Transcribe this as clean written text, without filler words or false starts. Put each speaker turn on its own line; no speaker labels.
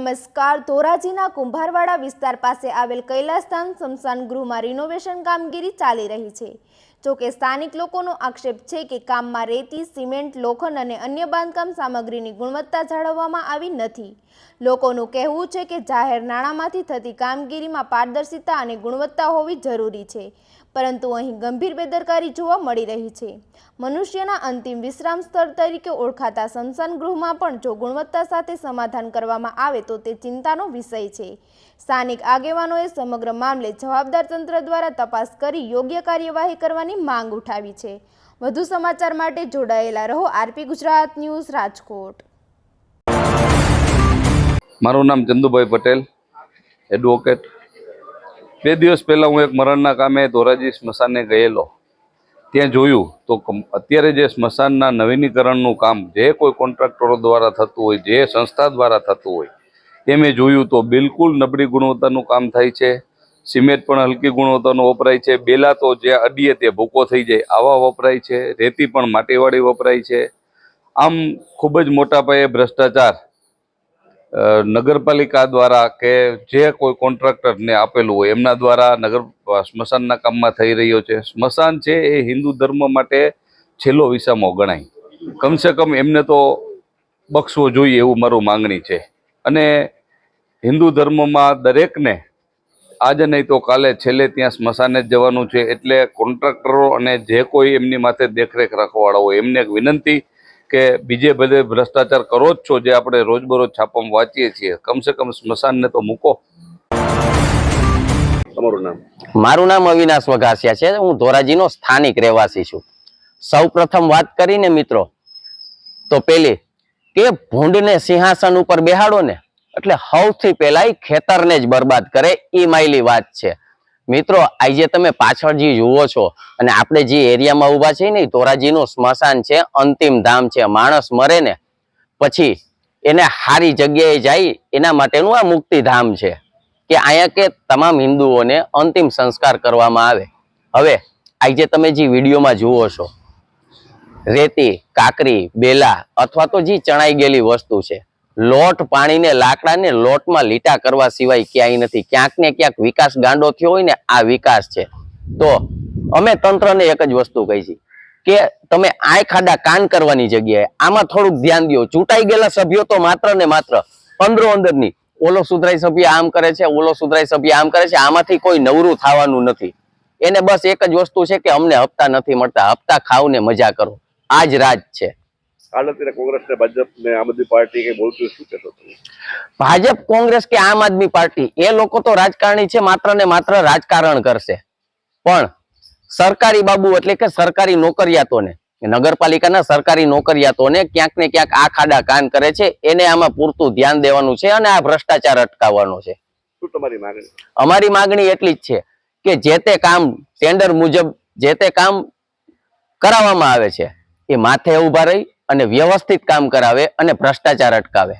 નમસ્કાર. ધોરાજીના કુંભારવાડા વિસ્તાર પાસે આવેલ કૈલાસધામ સ્મશાન ગૃહમાં રિનોવેશન કામગીરી ચાલી રહી છે. જોકે સ્થાનિક લોકોનો આક્ષેપ છે કે કામમાં રેતી, સિમેન્ટ, લોખંડ અને અન્ય બાંધકામ સામગ્રીની ગુણવત્તા જાળવવામાં આવી નથી. લોકોનું કહેવું છે કે જાહેર નાણાંમાંથી થતી કામગીરીમાં પારદર્શિતા અને ગુણવત્તા હોવી જરૂરી છે, પરંતુ અહીં ગંભીર બેદરકારી જોવા મળી રહી છે. મનુષ્યના અંતિમ વિશ્રામ સ્થળ તરીકે ઓળખાતા સ્મશાન ગૃહમાં પણ જો ગુણવત્તા સાથે સમાધાન કરવામાં આવે તો તે ચિંતાનો વિષય છે. સ્થાનિક આગેવાનોએ સમગ્ર મામલે જવાબદાર તંત્ર દ્વારા તપાસ કરી યોગ્ય કાર્યવાહી કરવાની માંગ ઉઠાવી છે. વધુ સમાચાર માટે જોડાયેલા રહો આરપી ગુજરાત ન્યૂઝ, રાજકોટ.
મારું નામ ચંદુભાઈ પટેલ, એડવોકેટ. 2 દિવસ પહેલાં હું એક મરણના કામે ધોરાજી સ્મશાને ગયેલો. ત્યાં જોયું તો અત્યારે જે સ્મશાનના નવીનીકરણનું કામ જે કોઈ કોન્ટ્રાક્ટરો દ્વારા થતું હોય, જે સંસ્થા દ્વારા થતું હોય, તે મેં જોયું તો બિલકુલ નબળી ગુણવત્તાનું કામ થાય છે. સિમેન્ટ પણ હલકી ગુણવત્તાનું વપરાય છે. બેલા તો જે અડીએ તે ભૂકો થઈ જાય આવા વપરાય છે. રેતી પણ માટીવાળી વપરાય છે. આમ ખૂબ જ મોટા પાયે ભ્રષ્ટાચાર નગરપાલિકા દ્વારા કે જે કોઈ કોન્ટ્રાક્ટરને આપેલું હોય એમના દ્વારા સ્મશાનના કામમાં થઈ રહ્યો છે. સ્મશાન છે એ હિન્દુ ધર્મ માટે છેલ્લો વિસામો ગણાય. કમસે કમ એમને તો બક્ષવો જોઈએ એવું મારું માંગણી છે. અને હિન્દુ ધર્મમાં દરેકને આજે નહીં તો કાલે છેલ્લે ત્યાં સ્મશાને જ જવાનું છે. એટલે કોન્ટ્રાક્ટરો અને જે કોઈ એમની માથે દેખરેખ રાખવાવાળા હોય એમને એક વિનંતી કે બીજે બધે ભ્રષ્ટાચાર કરો જ છો જે આપણે રોજબરોજ છાપામાં વાંચીએ છીએ, કમસે કમ સ્મશાનને તો મૂકો. તમારું નામ?
મારું નામ અવિનાશ વઘાસિયા છે. હું ધોરાજીનો સ્થાનિક રહેવાસી છું. સૌ પ્રથમ વાત કરીને મિત્રો તો પેલી કે ભૂંડને સિંહાસન ઉપર બેહાડો ને એટલે સૌથી પહેલા ખેતરને જ બરબાદ કરે એ માયલી વાત છે. મિત્રો આજે તમે પાછળ જે જુઓ છો અને આપણે જે એરિયામાં ઉભા છે ને ધોરાજીનું સ્મશાન છે, અંતિમ ધામ છે. માણસ મરે ને પછી એને સારી જગ્યાએ જાય એના માટેનું આ મુક્તિધામ છે કે અહીંયા કે તમામ હિન્દુઓને અંતિમ સંસ્કાર કરવામાં આવે. હવે આજે તમે જે વિડીયોમાં જુઓ છો રેતી, કાકરી, બેલા અથવા તો જે ચણાઈ ગયેલી વસ્તુ છે, લોટ પાણીને લાકડાને લોટમાં લીટા કરવા સિવાય ક્યાંય નથી. ક્યાંક ને ક્યાંક વિકાસ ગાંડો થયો હોય ને આ વિકાસ છે. તો અમે તંત્રને એક જ વસ્તુ કહી છે કે તમે આય ખાડા કાન કરવાની જગ્યાએ આમાં થોડુંક ધ્યાન દો. ચૂંટાઈ ગયેલા સભ્યો તો માત્ર ને માત્ર અંદરની ઓલો સુધરાઈ સભ્ય આમ કરે છે, ઓલો સુધરાઈ સભ્ય આમ કરે છે, આમાંથી કોઈ નવરું થવાનું નથી. એને બસ એક જ વસ્તુ છે કે અમને હપ્તા નથી મળતા, હપ્તા ખાવ ને મજા કરો. આ જ રાજ છે. ભાજપ, કોંગ્રેસ કે આમ આદમી પાર્ટી એ લોકો તો રાજકારણી છે, માત્ર ને માત્ર રાજકારણ કરશે. પણ સરકારી બાબુ એટલે કે સરકારી નોકરિયાતોને, નગરપાલિકાના સરકારી નોકરિયાતોને ક્યાંક ને ક્યાંક આ ખાડા કાન કરે છે. એને આમાં પૂરતું ધ્યાન દેવાનું છે અને આ ભ્રષ્ટાચાર અટકાવવાનો છે. શું તમારી માંગણી? અમારી માંગણી એટલી જ છે કે જે તે કામ ટેન્ડર મુજબ જે તે કામ કરાવવામાં આવે છે એ માથે ઉભા રહી અને વ્યવસ્થિત કામ કરાવે અને ભ્રષ્ટાચાર અટકાવે.